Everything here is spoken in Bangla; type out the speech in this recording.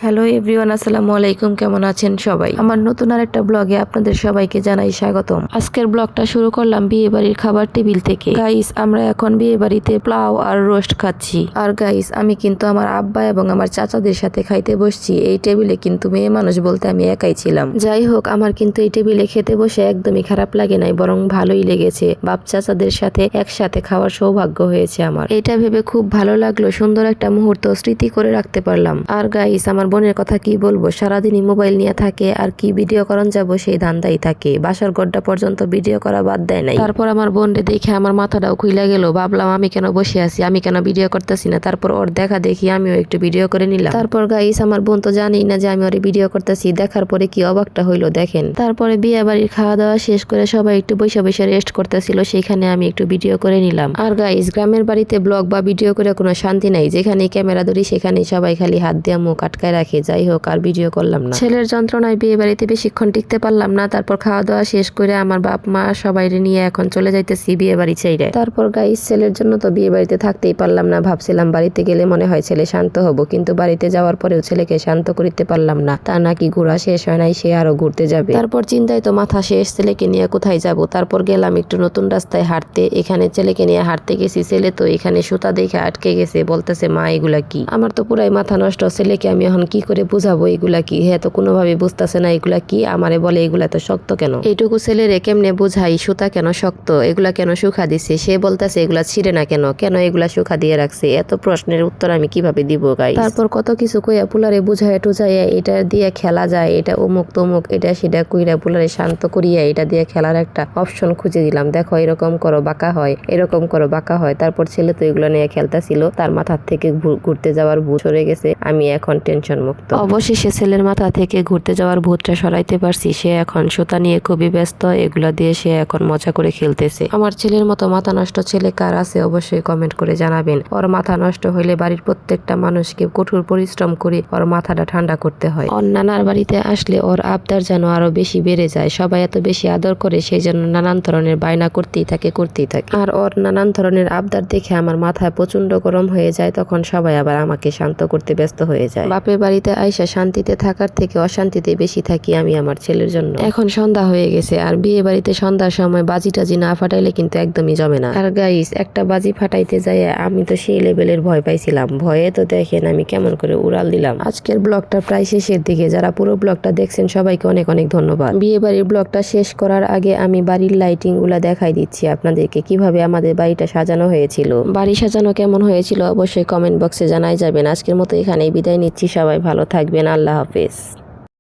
হ্যালো এভরিওয়ান, আসসালামু আলাইকুম। কেমন আছেন সবাই? আমার নতুন আরেকটা ব্লগে আপনাদের সবাইকে জানাই স্বাগতম। আজকের ব্লগটা শুরু করলাম বিয়ে বাড়ির খাবার টেবিল থেকে। গাইস, আমরা এখন বিয়ে বাড়িতে পোলাও আর রোস্ট খাচ্ছি। আর গাইস, আমি কিন্তু আমার আব্বা এবং আমার চাচাদের সাথে খাইতে বসছি। এই টেবিলে কিন্তু মেয়ে মানুষ বলতে আমি একাই ছিলাম। যাই হোক, আমার কিন্তু এই টেবিলে খেতে বসে একদমই খারাপ লাগে নাই, বরং ভালোই লেগেছে। বাপ চাচাদের সাথে একসাথে খাওয়ার সৌভাগ্য হয়েছে আমার। এটা ভেবে খুব ভালো লাগলো, সুন্দর একটা মুহূর্ত স্মৃতি করে রাখতে পারলাম। আর গাইস, আমার বোনের কথা কি বলবো, সারাদিনই মোবাইল নিয়ে থাকে আর কি ভিডিও করন যাবো সেই ধান্দাই থাকে। বাসার গড্ডা পর্যন্ত ভিডিও করা বাদ দেয় নাই। তারপর আমার বোনরে দেখে আমার মাথাটাও খুইলা গেল। ভাবলাম আমি কেন বসে আছি, আমি কেন ভিডিও করতেছি না। তারপর ওর দেখা দেখি আমিও একটু ভিডিও করে নিলাম। তারপর গাইস, আমার বোন তো জানেই না যে আমি ওর ভিডিও করতেছি। দেখার পরে কি অবাকটা হইলো দেখেন। তারপরে বিয়ে বাড়ির খাওয়া দাওয়া শেষ করে সবাই একটু বসে বসে রেস্ট করতেছিল, সেখানে আমি একটু ভিডিও করে নিলাম। আর গাইস, গ্রামের বাড়িতে ব্লগ বা ভিডিও করে কোনো শান্তি নাই। যেখানে ক্যামেরা ধরি সেখানে সবাই খালি হাত দিয়ে মুখ আটকায় রাখে। যাই হোক, আর ভিডিও করলাম না। ছেলের যন্ত্রণায় বিয়ে বাড়িতে বেশিক্ষণ টিকতে পারলাম না। তারপর খাওয়া দাওয়া শেষ করে আমার বাপ মা সবাই নিয়ে এখন চলে যাইতেছি বিয়ে বাড়ি ছেড়ে। তারপর গাইস, ছেলের জন্য তো বিয়ে বাড়িতে থাকতেই পারলাম না। ভাবছিলাম বাড়িতে গেলে মনে হয় ছেলে শান্ত হব, কিন্তু বাড়িতে যাওয়ার পরেও ছেলেকে শান্ত করতে পারলাম না। তা নাকি ঘোরা শেষ হয় নাই, সে আরো ঘুরতে যাবে। তারপর চিন্তায় তো মাথা শেষ, ছেলেকে নিয়ে কোথায় যাব। তারপর গেলাম একটু নতুন রাস্তায় হাঁটতে। এখানে ছেলেকে নিয়ে হাঁটতে গেছি। ছেলে তো এখানে সুতা দেখে আটকে গেছে, বলতেছে মা এগুলা কি। আমার তো পুরাই মাথা নষ্ট। ছেলেকে আমি এখন কি করে বুঝাবো এগুলা কি। হ্যাঁ, তো কোনোভাবে বুঝতেছে না এগুলা কি। আমারে বলে এগুলা তো শক্ত কেন। এইটুকু ছেলেরে কেমনে বুঝাই সুতা কেন শক্ত, এগুলা কেন শুকা দিছে। সে বলতেছে এগুলা ছিঁড়ে না কেন, কেন এগুলা শুকা দিয়ে রাখছে। এত প্রশ্নের উত্তর আমি কিভাবে দিব গাই। তারপর কত কিছু কইয়া পুলারে বুঝাইয়া টুজাইয়া এটা দিয়ে খেলা যায়, এটা অমুক তমুক এটা সেটা কইরা পুলারে শান্ত করিয়া এটা দিয়ে খেলার একটা অপশন খুঁজে দিলাম। দেখো এরকম করো বাঁকা হয়, এরকম করো বাঁকা হয়। তারপর ছেলে তো এগুলো নিয়ে খেলতেছিল। তার মাথার থেকে ঘুরতে যাওয়ার ভূত সরে গেছে। আমি এখন টেনশন মুক্ত। অবশেষে ছেলের মাথা থেকে ঘুরতে যাওয়ার ভূতটা সরাইতে পারছি। সে এখন সুতা নিয়ে খুবই ব্যস্ত। এগুলা দিয়ে সে এখন মজা করে খেলতেছে। আমার ছেলের মতো মাথা নষ্ট ছেলে কার আছে অবশ্যই কমেন্ট করে জানাবেন। ওর মাথা নষ্ট হইলে বাড়ির প্রত্যেকটা মানুষকে কঠোর পরিশ্রম করে ওর মাথাটা ঠান্ডা করতে হয়। ওর নানার বাড়িতে আসলে ওর আবদার যেন আরো বেশি বেড়ে যায়। সবাই এত বেশি আদর করে, সেই জন্য নানান ধরনের বায়না করতেই থাকে। আর ওর নানান ধরনের আবদার দেখে আমার মাথায় প্রচন্ড গরম হয়ে যায়। তখন সবাই আবার আমাকে শান্ত করতে ব্যস্ত হয়ে যায়। বাপের বাড়িতে আইসা শান্তিতে থাকার থেকে অশান্তিতে বেশি থাকি আমি আমার ছেলের জন্য। এখন সন্ধ্যা হয়ে গেছে, আর বিয়ে বাড়িতে সন্ধ্যার সময় বাজি টাজি না ফাটাইলে কিন্তু একদমই জমে না। আর গাইস, একটা বাজি ফাটাইতে যাই আমি তো সেই লেভেলের ভয় পাইছিলাম। ভয়ে তো দেখেন আমি কেমন করে উড়াল দিলাম। আজকের ব্লগটা প্রায় শেষের দিকে। যারা পুরো ব্লগটা দেখছেন সবাইকে অনেক অনেক ধন্যবাদ। বিয়ে বাড়ির ব্লগটা শেষ করার আগে আমি বাড়ির লাইটিং গুলা দেখাই দিচ্ছি আপনাদেরকে, কিভাবে আমাদের বাড়িটা সাজানো হয়েছিল। বাড়ি সাজানো কেমন হয়েছিল অবশ্যই কমেন্ট বক্সে জানাই যাবেন। আজকের মতো এখানেই বিদায় নিচ্ছি। সবাই ভালো থাকবেন। আল্লাহ হাফেজ।